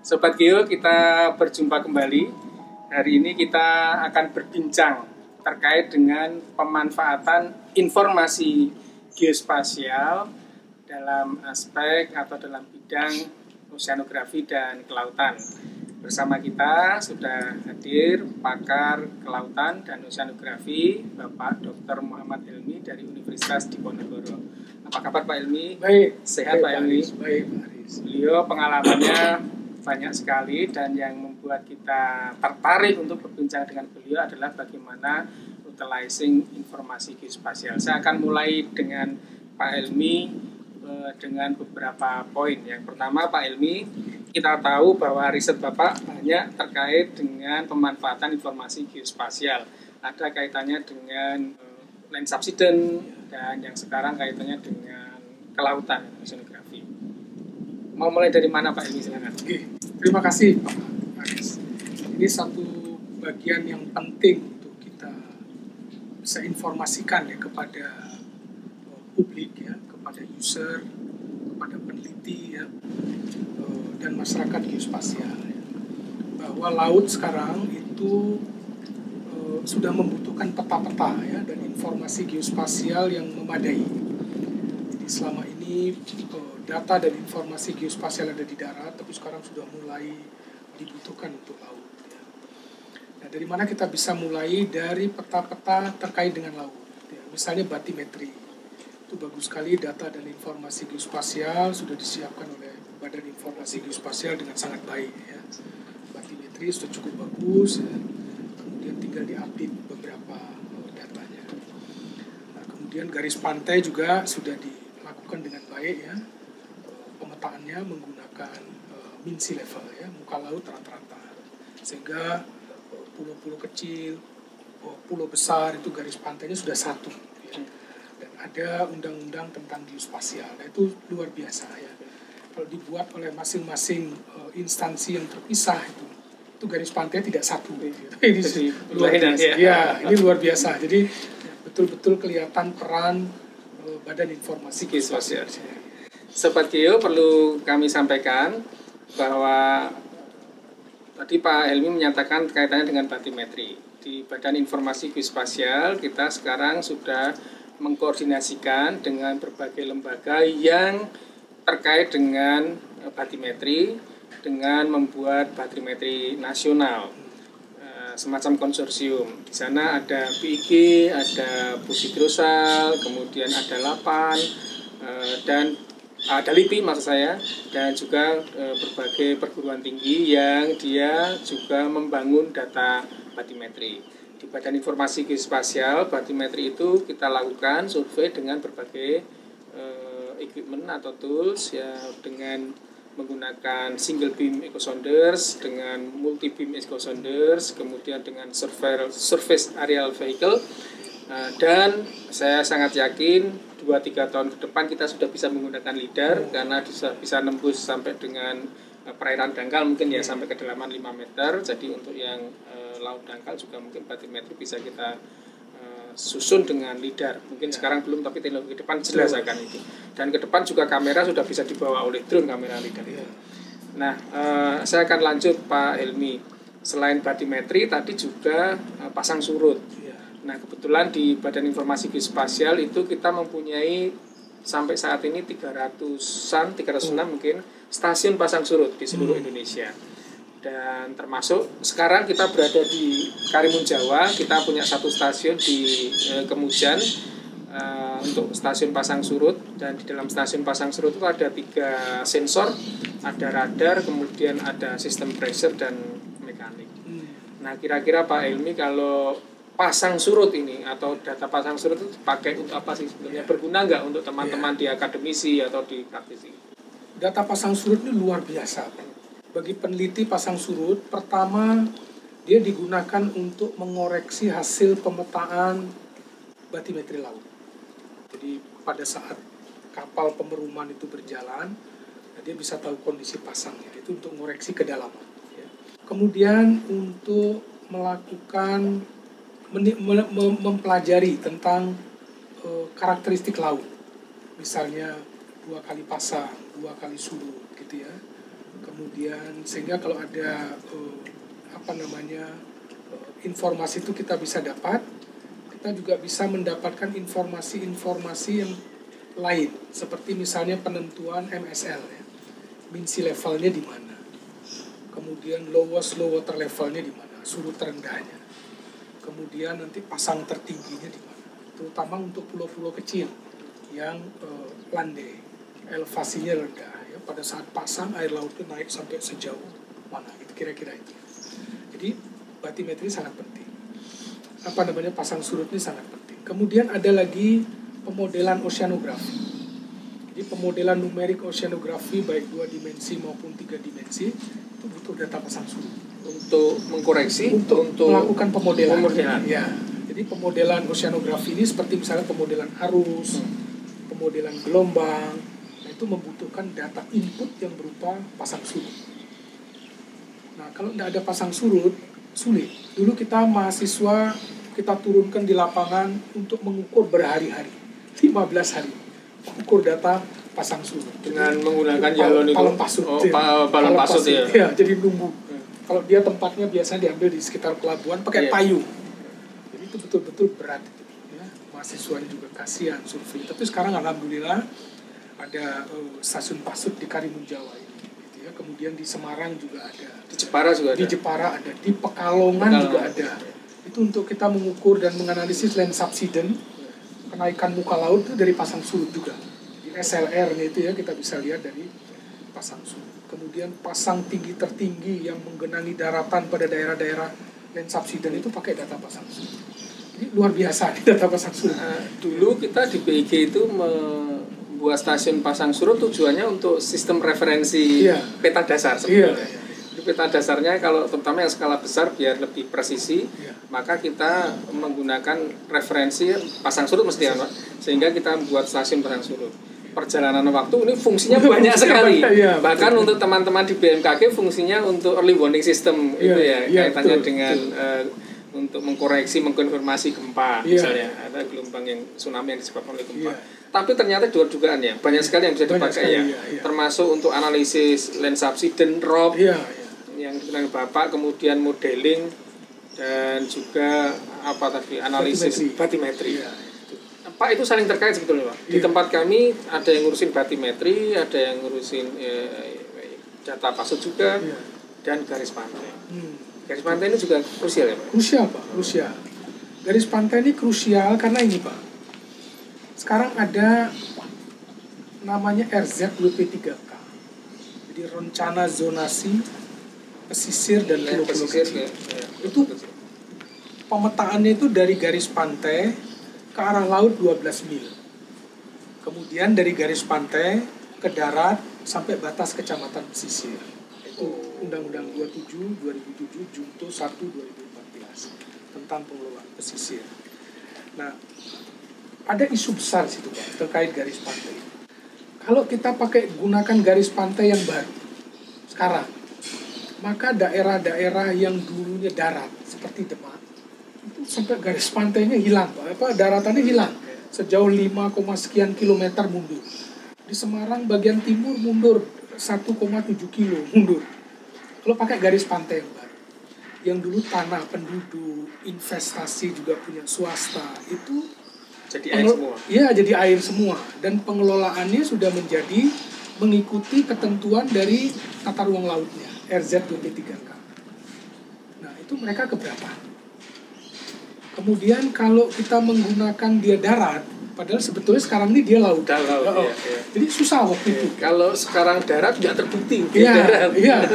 Sobat Geo, kita berjumpa kembali. Hari ini kita akan berbincang terkait dengan pemanfaatan informasi geospasial dalam aspek atau dalam bidang oceanografi dan kelautan. Bersama kita sudah hadir pakar kelautan dan oceanografi Bapak Dr. Muhammad Helmi dari Universitas Diponegoro. Apa kabar Pak Helmi? Baik. Sehat Pak Helmi? Baik, Pak Aris. Beliau pengalamannya banyak sekali, dan yang membuat kita tertarik untuk berbincang dengan beliau adalah bagaimana utilizing informasi geospasial. Saya akan mulai dengan Pak Helmi dengan beberapa poin. Yang pertama, Pak Helmi, kita tahu bahwa riset Bapak banyak terkait dengan pemanfaatan informasi geospasial. Ada kaitannya dengan land subsidence, dan yang sekarang kaitannya dengan kelautan, oceanografi. Mau mulai dari mana Pak Helmi, silakan. Oke, terima kasih Pak Aris. Ini satu bagian yang penting untuk kita bisa informasikan ya kepada publik ya, kepada user, kepada peneliti ya, dan masyarakat geospasial ya, bahwa laut sekarang itu sudah membutuhkan peta-peta ya dan informasi geospasial yang memadai. Jadi selama ini data dan informasi geospasial ada di darat, tapi sekarang sudah mulai dibutuhkan untuk laut. Ya. Nah, dari mana kita bisa mulai? Dari peta-peta terkait dengan laut. Ya. Misalnya batimetri, itu bagus sekali, data dan informasi geospasial sudah disiapkan oleh Badan Informasi Geospasial dengan sangat baik. Ya. Batimetri sudah cukup bagus, ya. Kemudian tinggal diupdate beberapa datanya. Nah, kemudian garis pantai juga sudah dilakukan dengan baik ya. Pemetaannya menggunakan mean sea level ya, muka laut rata-rata, sehingga pulau-pulau kecil, pulau besar itu garis pantainya sudah satu ya. Dan ada undang-undang tentang geospasial. Nah, itu luar biasa ya. Kalau dibuat oleh masing-masing instansi yang terpisah itu garis pantai tidak satu gitu. Ini luar biasa ya, ini luar biasa. Jadi betul-betul kelihatan peran Badan Informasi Geospasial. Sobat Geo, perlu kami sampaikan bahwa tadi Pak Helmi menyatakan kaitannya dengan batimetri. Di Badan Informasi Geospasial kita sekarang sudah mengkoordinasikan dengan berbagai lembaga yang terkait dengan batimetri dengan membuat batimetri nasional, semacam konsorsium. Di sana ada BIG, ada Pusidrosal, kemudian ada LAPAN, dan ada LIPI maksud saya, dan juga berbagai perguruan tinggi yang dia juga membangun data batimetri. Di Badan Informasi Geospasial, batimetri itu kita lakukan survei dengan berbagai equipment atau tools ya, dengan menggunakan single beam echo sounders, dengan multi beam echo sounders, kemudian dengan surface aerial vehicle, dan saya sangat yakin 2-3 tahun ke depan kita sudah bisa menggunakan LIDAR karena bisa nembus sampai dengan perairan dangkal mungkin ya, sampai kedalaman 5 meter. Jadi untuk yang laut dangkal juga mungkin batimetri bisa kita susun dengan LIDAR. Mungkin sekarang belum, tapi teknologi ke depan jelas akan itu. Dan ke depan juga kamera sudah bisa dibawa oleh drone, kamera LIDAR itu. Nah, saya akan lanjut Pak Helmi. Selain batimetri tadi juga pasang surut. Nah, kebetulan di Badan Informasi Geospasial itu kita mempunyai sampai saat ini 306 mungkin stasiun pasang surut di seluruh Indonesia. Dan termasuk sekarang kita berada di Karimun Jawa, kita punya satu stasiun di Kemujan untuk stasiun pasang surut, dan di dalam stasiun pasang surut itu ada 3 sensor, ada radar, kemudian ada sistem pressure dan mekanik. Nah, kira-kira Pak Helmi, kalau pasang surut ini atau data pasang surut itu dipakai untuk apa sih sebenarnya? Berguna nggak untuk teman-teman di akademisi atau di praktisi? Data pasang surut ini luar biasa. Bagi peneliti pasang surut, pertama dia digunakan untuk mengoreksi hasil pemetaan batimetri laut. Jadi pada saat kapal pemeruman itu berjalan, dia bisa tahu kondisi pasangnya. Itu untuk mengoreksi kedalaman. Ya. Kemudian untuk melakukan mempelajari tentang karakteristik laut, misalnya 2 kali pasang, 2 kali surut gitu ya. Kemudian sehingga kalau ada informasi itu kita bisa dapat, kita juga bisa mendapatkan informasi-informasi yang lain, seperti misalnya penentuan MSL ya, mean sea levelnya di mana, kemudian lowest low water levelnya di mana, surut terendahnya, kemudian nanti pasang tertingginya di mana, terutama untuk pulau-pulau kecil yang landai, elevasinya rendah ya, pada saat pasang air lautnya naik sampai sejauh mana, itu kira-kira itu. Jadi batimetri sangat penting. Pasang surut ini sangat penting. Kemudian ada lagi pemodelan oceanografi. Jadi pemodelan numerik oceanografi baik 2 dimensi maupun 3 dimensi itu butuh data pasang surut. Untuk mengkoreksi, untuk melakukan pemodelan. Ya. Jadi pemodelan oceanografi ini seperti misalnya pemodelan arus, pemodelan gelombang, nah itu membutuhkan data input yang berupa pasang surut. Nah, kalau tidak ada pasang surut, sulit. Dulu kita mahasiswa, kita turunkan di lapangan untuk mengukur berhari-hari, 15 hari, mengukur data pasang surut. Dengan menggunakan jalon itu? Palem pasut. Palem pasut ya? Ya, jadi nunggu. Kalau dia tempatnya biasanya diambil di sekitar pelabuhan pakai payung. Jadi itu betul-betul berat. Ya. Mahasiswanya juga kasihan survei. Tapi sekarang alhamdulillah ada stasiun pasut di Karimun Jawa ini. Kemudian di Semarang juga ada, di Jepara juga ada, di Jepara ada, di Pekalongan juga ada. Itu untuk kita mengukur dan menganalisis land subsidence, kenaikan muka laut itu dari pasang surut juga. Di SLR-nya itu ya kita bisa lihat dari pasang surut. Kemudian pasang tinggi tertinggi yang menggenangi daratan pada daerah-daerah land subsidence itu pakai data pasang surut. Jadi luar biasa data pasang surut. Dulu kita di BIG itu buat stasiun pasang surut tujuannya untuk sistem referensi peta dasar sebetulnya. Peta dasarnya kalau terutama yang skala besar biar lebih presisi, maka kita menggunakan referensi pasang surut mesti Pak, sehingga kita buat stasiun pasang surut. Perjalanan waktu ini fungsinya banyak sekali. Bahkan untuk teman-teman di BMKG fungsinya untuk early warning system itu ya, kaitannya dengan untuk mengkoreksi, mengkonfirmasi gempa misalnya, ada gelombang yang tsunami yang disebabkan oleh gempa. Tapi ternyata dugaan ya, banyak sekali yang bisa dipakai termasuk untuk analisis land subsidence, ROP, yang digunakan Bapak, kemudian modeling dan juga analisis batimetri. Pak, itu saling terkait sebetulnya Pak. Di tempat kami ada yang ngurusin batimetri, ada yang ngurusin data pasut juga, dan garis pantai. Garis pantai ini juga krusial ya Pak? Krusial Pak, krusial. Garis pantai ini krusial karena ini Pak. Sekarang ada namanya RZWP3K. Jadi rencana zonasi pesisir dan pulau-pulau kecil. Itu pemetaannya itu dari garis pantai ke arah laut 12 mil. Kemudian dari garis pantai ke darat sampai batas kecamatan pesisir. Itu Undang-Undang 27 2007 Junto 1 2014 tentang pengelolaan pesisir. Nah, ada isu besar situ Pak terkait garis pantai. Kalau kita gunakan garis pantai yang baru sekarang, maka daerah-daerah yang dulunya darat seperti Demak itu sampai garis pantainya hilang Pak. Daratannya hilang sejauh 5, sekian kilometer mundur. Di Semarang bagian timur mundur 1,7 kilo mundur. Kalau pakai garis pantai yang baru, yang dulu tanah penduduk, investasi juga punya swasta, itu jadi air semua. Iya, jadi air semua. Dan pengelolaannya sudah mengikuti ketentuan dari tata ruang lautnya, RZWP3K. Nah, itu mereka keberatan. Kemudian kalau kita menggunakan dia darat, padahal sebetulnya sekarang ini dia laut. Iya. Jadi susah waktu itu. Kalau sekarang darat nggak terbukti. Iya.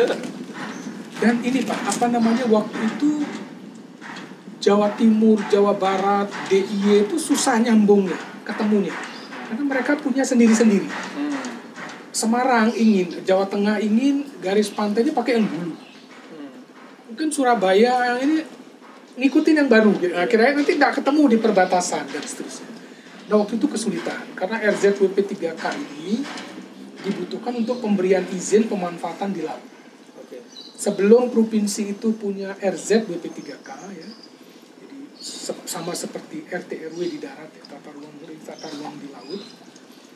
Dan ini Pak, waktu itu Jawa Timur, Jawa Barat, DIY itu susah nyambungnya, ketemunya. Karena mereka punya sendiri-sendiri. Semarang ingin, Jawa Tengah ingin, garis pantainya pakai yang dulu. Mungkin Surabaya yang ini ngikutin yang baru. Akhirnya nanti tidak ketemu di perbatasan dan seterusnya. Nah, waktu itu kesulitan. Karena RZWP3K ini dibutuhkan untuk pemberian izin pemanfaatan di laut. Sebelum provinsi itu punya RZWP3K ya, sama seperti RT RW di darat ya, tata ruang di laut.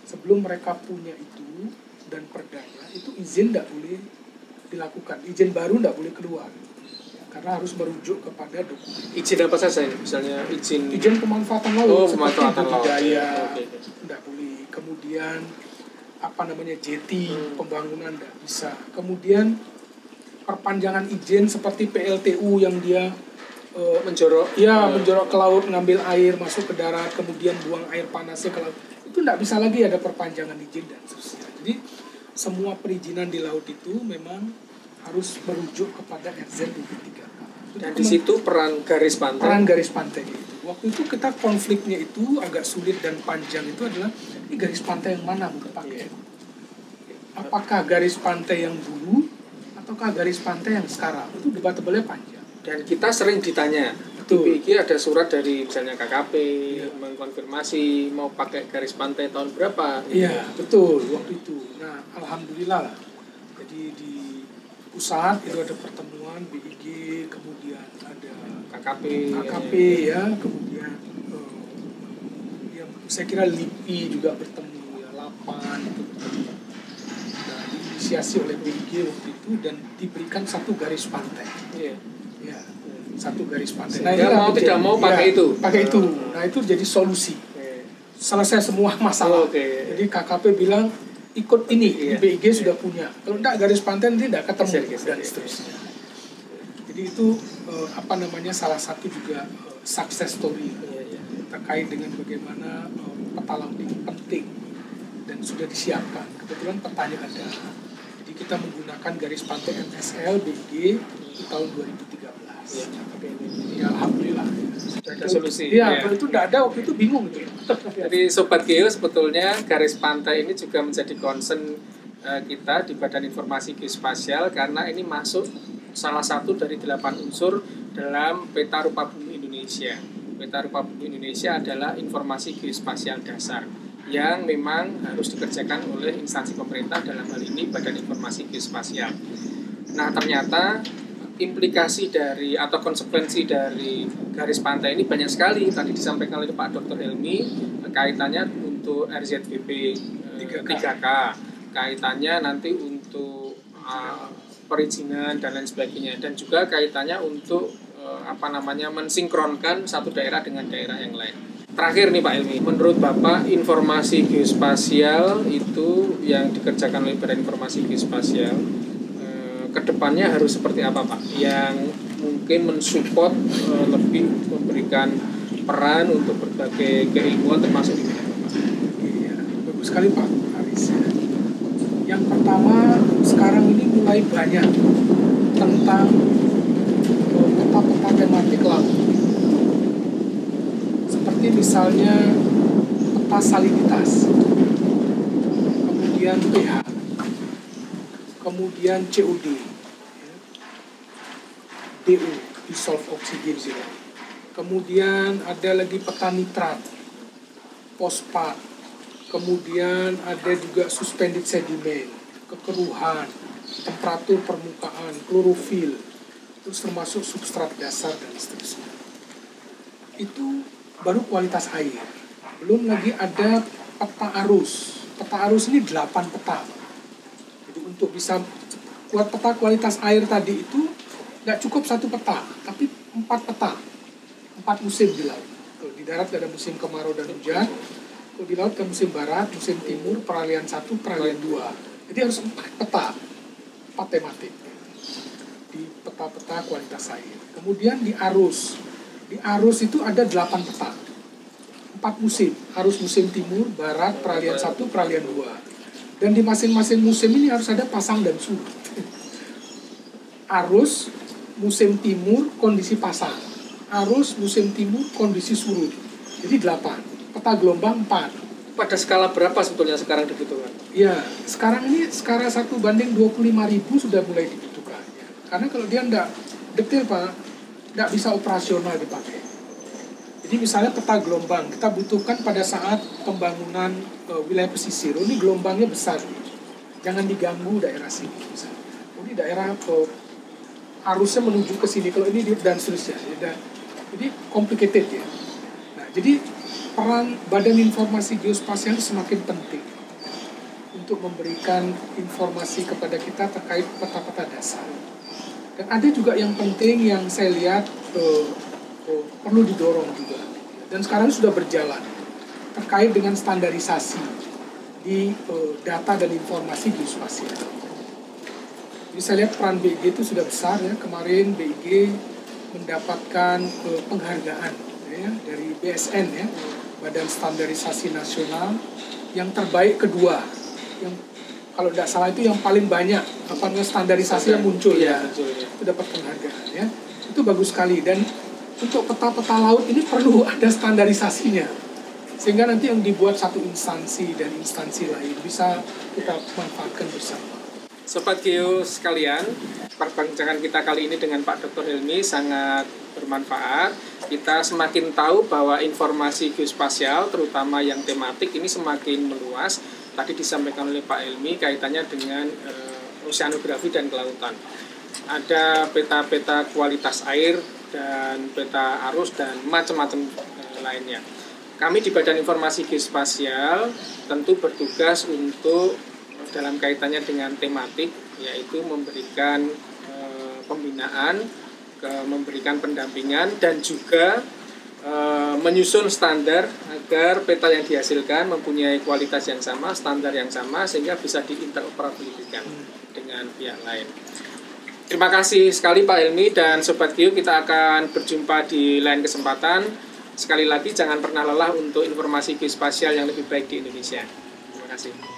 Sebelum mereka punya itu dan perdanya itu izin tidak boleh dilakukan. Izin baru tidak boleh keluar karena harus merujuk kepada dokumen. Izin apa saja ini? Misalnya Izin pemanfaatan laut seperti pemanfaatan laut. budidaya Oke. tidak boleh. Kemudian jeti pembangunan tidak bisa. Kemudian perpanjangan izin seperti PLTU yang dia menjorok menjorok ke laut, ngambil air masuk ke darat, kemudian buang air panasnya ke laut, itu tidak bisa lagi ada perpanjangan izin dan seterusnya. Jadi semua perizinan di laut itu memang harus merujuk kepada RZ 23K. Dan di situ peran garis pantai itu. Waktu itu kita konfliknya itu agak sulit dan panjang, itu adalah ini garis pantai yang mana mau dipakai. Apakah garis pantai yang dulu ataukah garis pantai yang sekarang? Itu debatable-nya panjang. Dan kita sering ditanya, Betul. Iki ada surat dari misalnya KKP mengkonfirmasi mau pakai garis pantai tahun berapa? Iya, betul waktu itu. Nah, alhamdulillah lah. Jadi di pusat itu ada pertemuan BIG, kemudian ada KKP ya, kemudian yang saya kira LIPI juga bertemu ya, LAPAN itu bertemu. Nah, diinisiasi oleh BIG waktu itu dan diberikan satu garis pantai. Iya. Ya, satu garis pantai. Sehingga mau tidak mau pakai itu. Pakai itu. Nah, itu jadi solusi. Selesai semua masalah. Jadi KKP bilang ikut ini, BIG sudah punya. Kalau tidak garis pantai nanti tidak ketemu dan seterusnya. Jadi itu salah satu juga success story terkait dengan bagaimana peta laut ini penting dan sudah disiapkan. Kebetulan petanya ada. Jadi kita menggunakan garis pantai MSL BIG di tahun 2013. Ya, alhamdulillah. Ada solusi. Iya, kalau itu tidak ada waktu itu bingung gitu. Jadi Sobat Geo sebetulnya garis pantai ini juga menjadi concern kita di Badan Informasi Geospasial karena ini masuk salah satu dari 8 unsur dalam Peta Rupa Bumi Indonesia. Peta Rupa Bumi Indonesia adalah informasi geospasial dasar yang memang harus dikerjakan oleh instansi pemerintah, dalam hal ini Badan Informasi Geospasial. Nah, ternyata implikasi dari atau konsekuensi dari garis pantai ini banyak sekali. Tadi disampaikan oleh Pak Dr. Helmi, kaitannya untuk RZBP 3K, kaitannya nanti untuk perizinan dan lain sebagainya, dan juga kaitannya untuk mensinkronkan satu daerah dengan daerah yang lain. Terakhir nih Pak Helmi, menurut Bapak informasi geospasial itu yang dikerjakan oleh Badan Informasi Geospasial kedepannya harus seperti apa Pak? Yang mungkin mensupport lebih memberikan peran untuk berbagai keilmuan termasuk di bidang Bapak. Iya, bagus sekali Pak Aris. Yang pertama, sekarang ini mulai banyak tentang peta-peta tematik laut. Seperti misalnya peta salinitas, kemudian pH, kemudian COD, DO, dissolved oxygen zero. Kemudian ada lagi peta nitrat, fosfat, kemudian ada juga suspended sediment, kekeruhan, temperatur permukaan, klorofil, terus termasuk substrat dasar dan seterusnya. Itu baru kualitas air. Belum lagi ada peta arus. Peta arus ini 8 peta. Untuk bisa buat peta kualitas air tadi itu nggak cukup satu peta, tapi 4 peta, 4 musim di laut. Kalau di darat ada musim kemarau dan hujan, kalau di laut ada musim barat, musim timur, peralihan 1, peralihan 2. Jadi harus 4 peta, 4 tematik di peta-peta kualitas air. Kemudian di arus itu ada 8 peta, 4 musim, arus musim timur, barat, peralihan 1, peralihan 2. Dan di masing-masing musim ini harus ada pasang dan surut. Arus musim timur kondisi pasang, arus musim timur kondisi surut. Jadi 8. Peta gelombang 4. Pada skala berapa sebetulnya sekarang dibutuhkan? Ya, sekarang ini skala 1:25.000 sudah mulai dibutuhkan. Karena kalau dia tidak detail Pak, tidak bisa operasional dipakai. Jadi misalnya peta gelombang, kita butuhkan pada saat pembangunan wilayah pesisir. Ini gelombangnya besar, jangan diganggu daerah sini. Misalnya. Ini daerah arusnya menuju ke sini, kalau ini dan seterusnya. Jadi complicated ya. Nah, jadi peran Badan Informasi Geospasial semakin penting untuk memberikan informasi kepada kita terkait peta-peta dasar. Dan ada juga yang penting yang saya lihat perlu didorong juga, dan sekarang sudah berjalan terkait dengan standarisasi di data dan informasi geospasial. Jadi saya lihat peran BIG itu sudah besar ya. Kemarin BIG mendapatkan penghargaan ya, dari BSN ya, Badan Standarisasi Nasional, yang terbaik kedua, yang kalau tidak salah itu yang paling banyak standarisasi yang muncul ya, itu dapat penghargaan ya. Itu bagus sekali, dan untuk peta-peta laut ini perlu ada standarisasinya sehingga nanti yang dibuat satu instansi dan instansi lain bisa kita manfaatkan bersama. Sobat Geo sekalian, perbincangan kita kali ini dengan Pak Dr. Helmy sangat bermanfaat. Kita semakin tahu bahwa informasi geospasial, terutama yang tematik, ini semakin meluas. Tadi disampaikan oleh Pak Helmy kaitannya dengan oceanografi dan kelautan. Ada peta-peta kualitas air dan peta arus dan macam-macam lainnya. Kami di Badan Informasi Geospasial tentu bertugas untuk dalam kaitannya dengan tematik, yaitu memberikan pembinaan, memberikan pendampingan, dan juga menyusun standar agar peta yang dihasilkan mempunyai kualitas yang sama, standar yang sama, sehingga bisa diinteroperabilitaskan dengan pihak lain. Terima kasih sekali Pak Helmy dan Sobat Geo, kita akan berjumpa di lain kesempatan. Sekali lagi jangan pernah lelah untuk informasi geospasial yang lebih baik di Indonesia. Terima kasih.